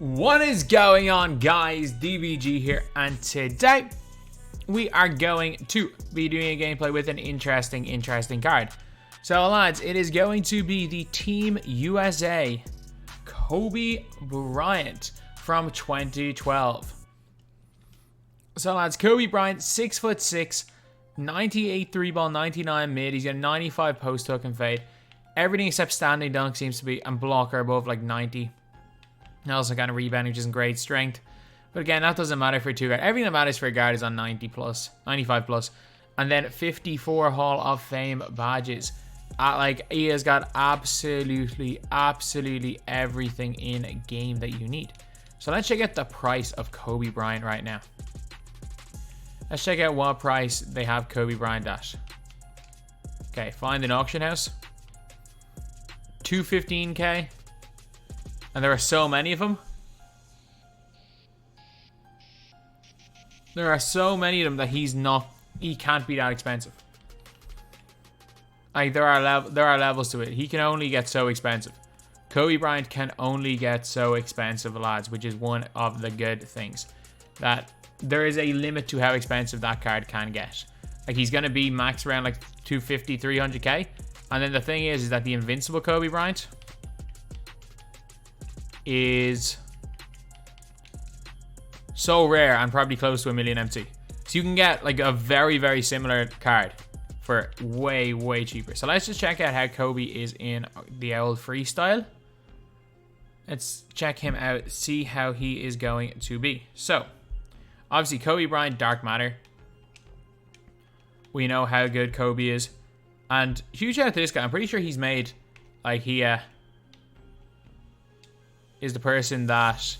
What is going on, guys? DBG here, and today we are going to be doing a gameplay with an interesting card. So lads, it is going to be the Team USA Kobe Bryant from 2012. So lads, Kobe Bryant, 6'6", 98 3 ball, 99 mid. He's got 95 post hook and fade. Everything except standing dunk seems to be, and blocker above like 90. And also kind of rebounding, which isn't great strength. But again, that doesn't matter for two guard. Everything that matters for a guard is on 90 plus, 95 plus. And then 54 Hall of Fame badges. Like, he has got absolutely everything in a game that you need. So let's check out the price of Kobe Bryant right now. Let's check out what price they have Kobe Bryant at. Okay, find an auction house. 215k. And there are so many of them. There are so many of them that he can't be that expensive. Like, there are levels to it. He can only get so expensive. Kobe Bryant can only get so expensive, lads, which is one of the good things. That there is a limit to how expensive that card can get. Like, he's going to be max around like 250, 300k. And then the thing is that the Invincible Kobe Bryant is so rare and probably close to a million MT. So you can get like a very similar card for way cheaper. So let's just check out how Kobe is in the old freestyle. Let's check him out, see how he is going to be. So obviously Kobe Bryant, Dark Matter. We know how good Kobe is. And huge shout out to this guy. I'm pretty sure he's made, like, he is the person that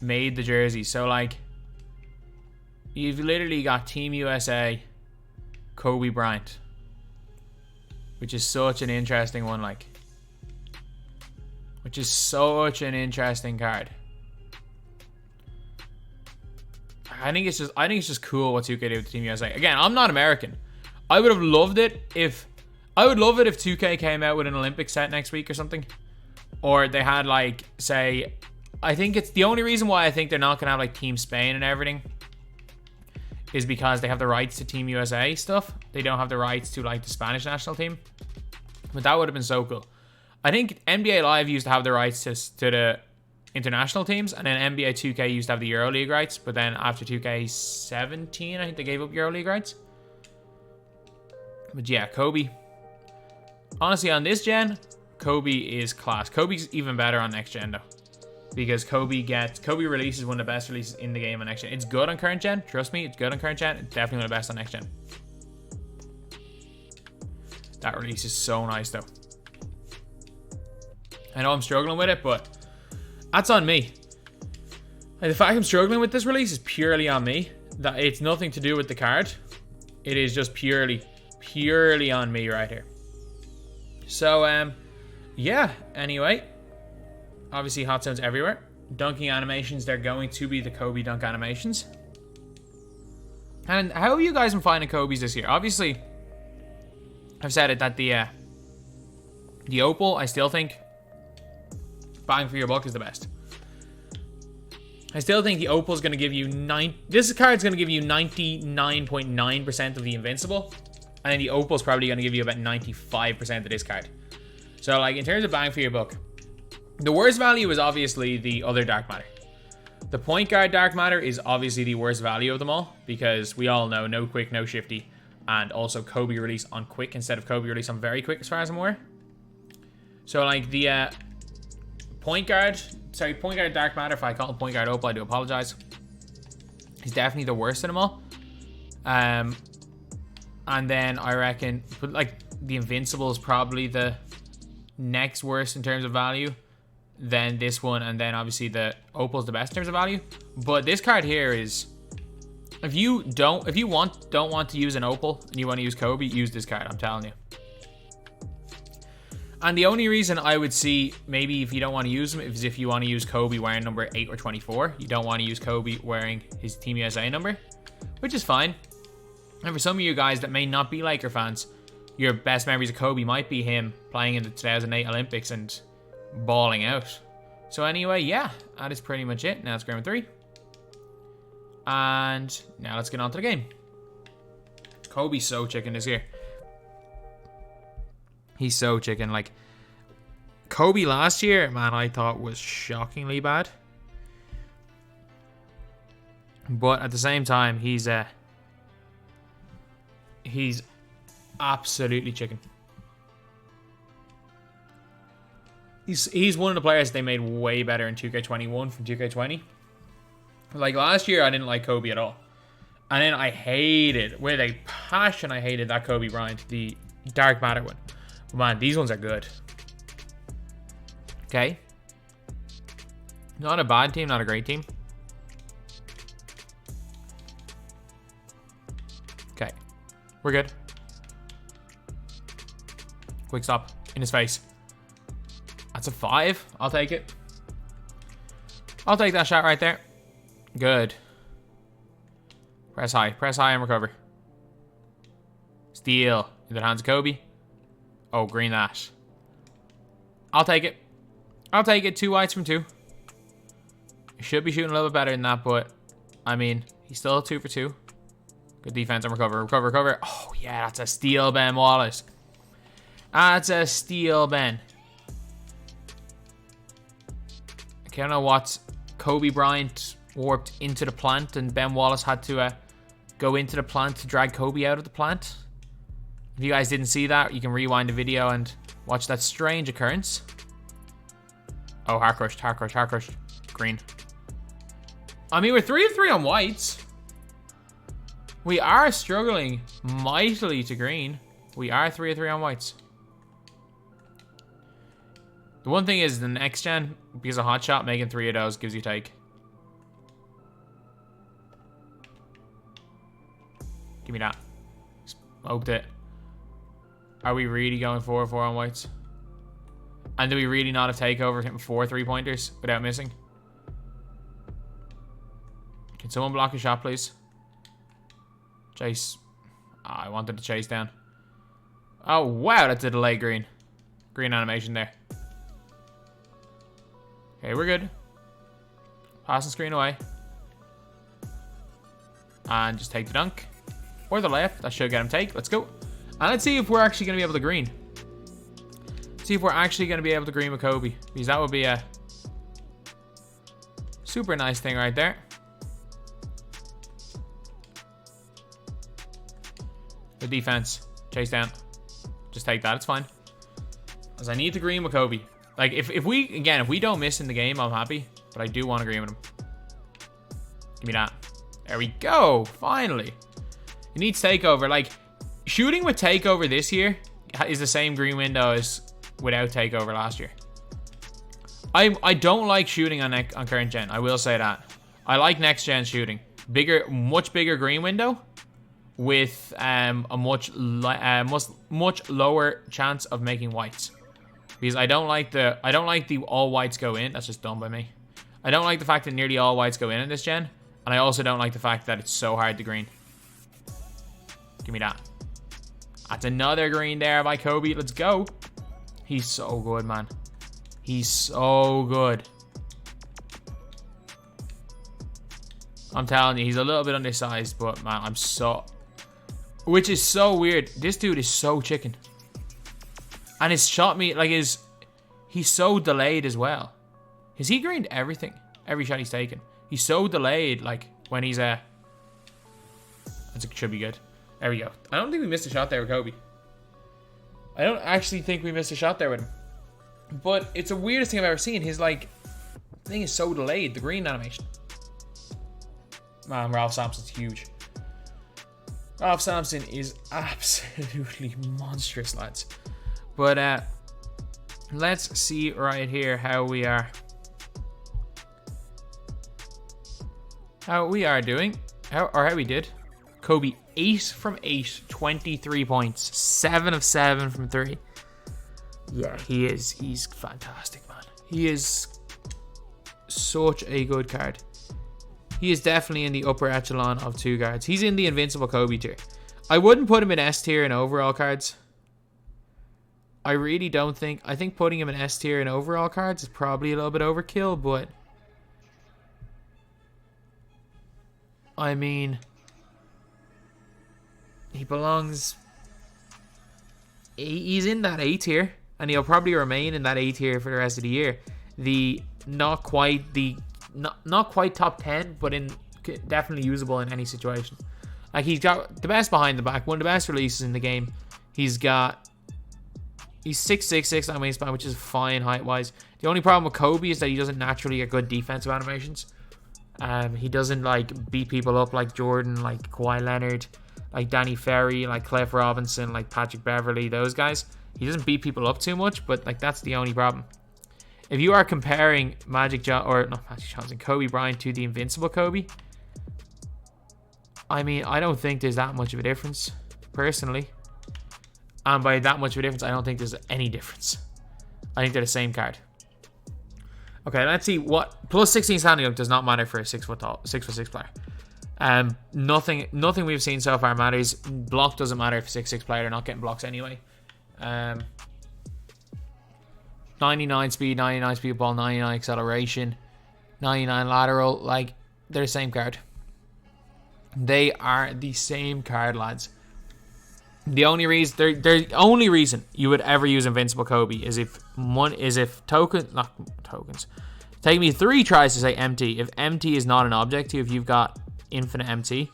made the jersey. So like, you've literally got Team USA Kobe Bryant, which is such an interesting one, like, which is such an interesting card. I think it's just cool what 2K did with Team USA. Again, I'm not American. I would have loved it if 2K came out with an Olympic set next week or something. Or they had, like, say, I think it's the only reason why I think they're not going to have, like, Team Spain and everything is because they have the rights to Team USA stuff. They don't have the rights to, like, the Spanish national team. But that would have been so cool. I think NBA Live used to have the rights to the international teams, and then NBA 2K used to have the EuroLeague rights, but then after 2K17, I think they gave up EuroLeague rights. But yeah, Kobe. Honestly, on this gen, Kobe is class. Kobe's even better on next gen though, because Kobe releases one of the best releases in the game on next gen. It's good on current gen, trust me, it's good on current gen. It's definitely one of the best on next gen. That release is so nice though. I know I'm struggling with it, but that's on me. Like, the fact I'm struggling with this release is purely on me. That it's nothing to do with the card. It is just purely on me right here. So yeah, anyway, obviously hot zones everywhere. Dunking animations, they're going to be the Kobe dunk animations. And how have you guys been finding Kobe's this year? Obviously, I've said it that the Opal, I still think bang for your buck is the best. I still think the Opal is going to give you this card's going to give you 99.9% of the Invincible. And then the Opal is probably going to give you about 95% of this card. So, like, in terms of bang for your buck, the worst value is obviously the other Dark Matter. The point guard Dark Matter is obviously the worst value of them all, because we all know no quick, no shifty, and also Kobe release on quick instead of Kobe release on very quick, as far as I'm aware. So, like, the point guard Dark Matter, if I call him point guard Opal, I do apologize. He's definitely the worst of them all. And then I reckon, but like, the Invincible is probably the next worst in terms of value. Then this one, and then obviously the Opal is the best in terms of value. But this card here is, if you don't want to use an Opal and you want to use Kobe, use this card. I'm telling you. And the only reason I would see maybe if you don't want to use him is if you want to use Kobe wearing number 8 or 24. You don't want to use Kobe wearing his Team USA number, which is fine. And for some of you guys that may not be Laker fans, your best memories of Kobe might be him playing in the 2008 Olympics and balling out. So anyway, yeah, that is pretty much it. Now it's game 3. And now let's get on to the game. Kobe's so chicken this year. He's so chicken. Like, Kobe last year, man, I thought was shockingly bad. But at the same time, he's absolutely chicken. He's one of the players they made way better in 2K21 from 2K20. Like last year, I didn't like Kobe at all. And then I hated, with a passion, I hated that Kobe Bryant, the Dark Matter one. But man, these ones are good. Okay. Not a bad team, not a great team. Okay. We're good. Quick stop. In his face. That's a 5. I'll take it. I'll take that shot right there. Good. Press high. Press high and recover. Steal. In the hands of Kobe. Oh, green that. I'll take it. I'll take it. 2 whites from 2. Should be shooting a little bit better than that, but I mean, he's still 2 for 2. Good defense and recover. Recover, recover. Oh, yeah, that's a steal, Ben Wallace. That's a steal, Ben. I don't know what Kobe Bryant warped into the plant and Ben Wallace had to go into the plant to drag Kobe out of the plant. If you guys didn't see that, you can rewind the video and watch that strange occurrence. Oh, hard crushed, hard crushed, hard crushed. Green. I mean, we're 3 of 3 on whites. We are struggling mightily to green. We are 3 of 3 on whites. The one thing is the next gen, because of hot shot, making 3 of those gives you take. Give me that. Smoked it. Are we really going 4 of 4 on whites? And do we really not have takeover hitting 4 3-pointers without missing? Can someone block a shot, please? Chase. Oh, I wanted to chase down. Oh, wow, that's a delay green. Green animation there. Okay, we're good. Passing screen away. And just take the dunk. Or the layup. That should get him take. Let's go. And let's see if we're actually going to be able to green. See if we're actually going to be able to green with Kobe. Because that would be a super nice thing right there. Good defense. Chase down. Just take that. It's fine. Because I need to green with Kobe. Like, if we don't miss in the game, I'm happy. But I do want to green with him. Give me that. There we go. Finally. It needs takeover. Like, shooting with takeover this year is the same green window as without takeover last year. I don't like shooting on current gen. I will say that. I like next gen shooting. Much bigger green window with a much lower chance of making whites. Because I don't like the all whites go in. That's just dumb by me. I don't like the fact that nearly all whites go in this gen. And I also don't like the fact that it's so hard to green. Give me that. That's another green there by Kobe. Let's go. He's so good, man. He's so good. I'm telling you, he's a little bit undersized, but man, I'm so... Which is so weird. This dude is so chicken. And his shot me, like, he's so delayed as well. Has he greened everything? Every shot he's taken. He's so delayed, like, when he's, it should be good. There we go. I don't think we missed a shot there with Kobe. I don't actually think we missed a shot there with him. But it's the weirdest thing I've ever seen. His, like, thing is so delayed, the green animation. Man, Ralph Sampson's huge. Ralph Sampson is absolutely monstrous, lads. But, let's see right here how we are. How we are doing. How we did. Kobe, 8 from 8, 23 points. 7 of 7 from 3. Yeah, he's fantastic, man. He is such a good card. He is definitely in the upper echelon of 2 guards. He's in the Invincible Kobe tier. I wouldn't put him in S tier in overall cards. I really don't think... I think putting him in S tier in overall cards is probably a little bit overkill, but... I mean... He belongs... He's in that A tier, and he'll probably remain in that A tier for the rest of the year. Not quite top 10, but definitely usable in any situation. Like, he's got the best behind the back, one of the best releases in the game. He's 6'6", on wingspan, which is fine height-wise. The only problem with Kobe is that he doesn't naturally get good defensive animations. He doesn't, like, beat people up like Jordan, like Kawhi Leonard, like Danny Ferry, like Cliff Robinson, like Patrick Beverley, those guys. He doesn't beat people up too much, but, like, that's the only problem. If you are comparing Kobe Bryant to the Invincible Kobe, I mean, I don't think there's that much of a difference, personally. And by that much of a difference, I don't think there's any difference. I think they're the same card. Okay, let's see what... Plus 16 standing up does not matter for a 6'6" player. Nothing we've seen so far matters. Block doesn't matter for 6'6" player. They're not getting blocks anyway. 99 speed, 99 speed ball, 99 acceleration, 99 lateral. Like, they're the same card. They are the same card, lads. The only reason you would ever use Invincible Kobe is if tokens. Take me 3 tries to say empty. If empty is not an object to you, if you've got infinite empty,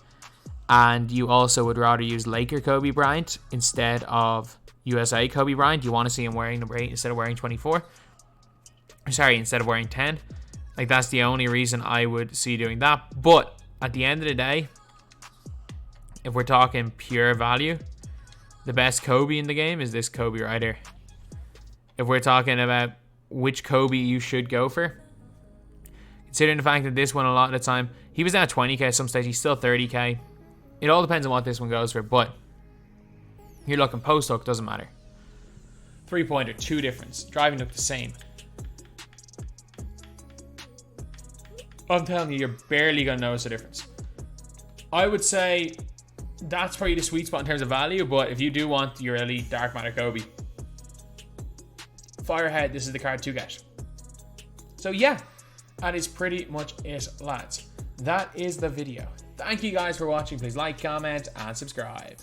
and you also would rather use Laker Kobe Bryant instead of USA Kobe Bryant, you want to see him wearing number 8 instead of wearing 24. Sorry, instead of wearing 10. Like, that's the only reason I would see doing that. But at the end of the day, if we're talking pure value, the best Kobe in the game is this Kobe right here. If we're talking about which Kobe you should go for, considering the fact that this one a lot of the time, he was down 20k at some stage, he's still 30k. It all depends on what this one goes for, but you're looking post hook, doesn't matter. 3-pointer, 2 difference. Driving hook, the same. I'm telling you, you're barely going to notice a difference. I would say that's probably the sweet spot in terms of value, but if you do want your elite Dark Matter Kobe, fire ahead, this is the card to get. So yeah, that is pretty much it, lads. That is the video. Thank you guys for watching. Please like, comment, and subscribe.